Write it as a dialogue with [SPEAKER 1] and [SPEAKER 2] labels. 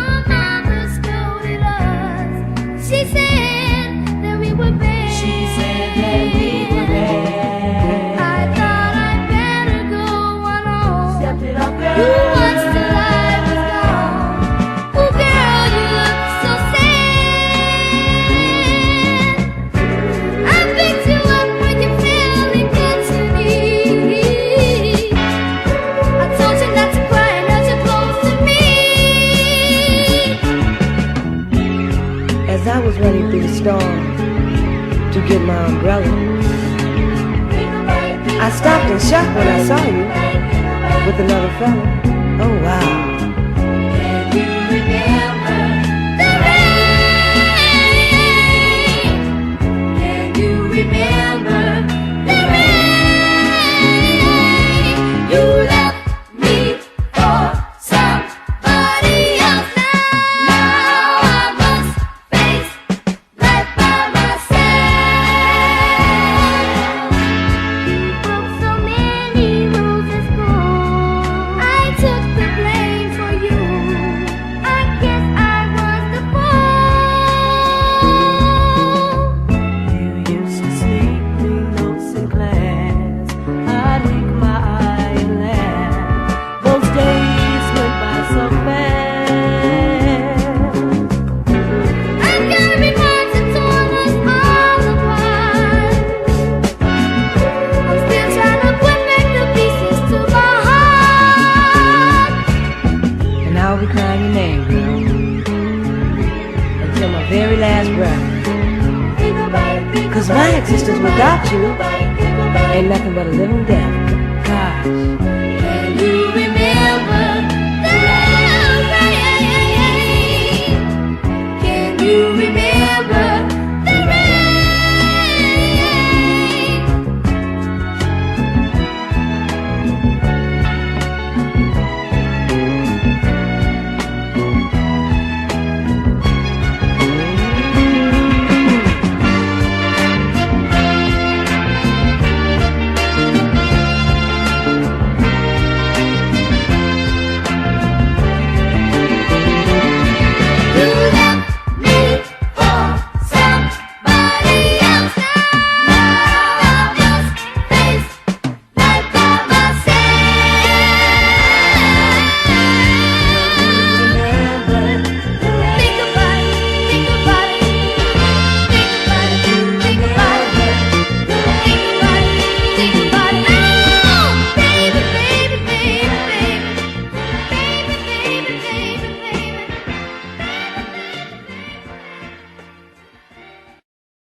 [SPEAKER 1] Your mother scolded us. She said that we were bad.
[SPEAKER 2] She said that we were bad.
[SPEAKER 1] I thought I'd better go on home.
[SPEAKER 2] Step it up, girl.
[SPEAKER 1] You watched till I was gone. Oh, girl, you look so sad. I picked you up when you're feeling good to me. I told you not to cry and held you close to me.
[SPEAKER 2] As I was running through the storm to get my umbrella, I stopped in shock when I saw you with another fella. Oh wow.
[SPEAKER 1] Can you remember the rain? Can you remember the rain? You left me for somebody else. Now I must face life by myself. You broke so many rules at school. I took the blame for you. I guess I was the fool.
[SPEAKER 2] You used to sleep through notes in class. I'd wink my eye and laugh. Those days went by so fast.
[SPEAKER 1] I'm gonna be hard to torn us all apart. I'm still trying to put back the pieces to my heart.
[SPEAKER 2] And I'll be crying your name, girl, until my very last breath. Cause my existence without you ain't nothing but a living death. Gosh.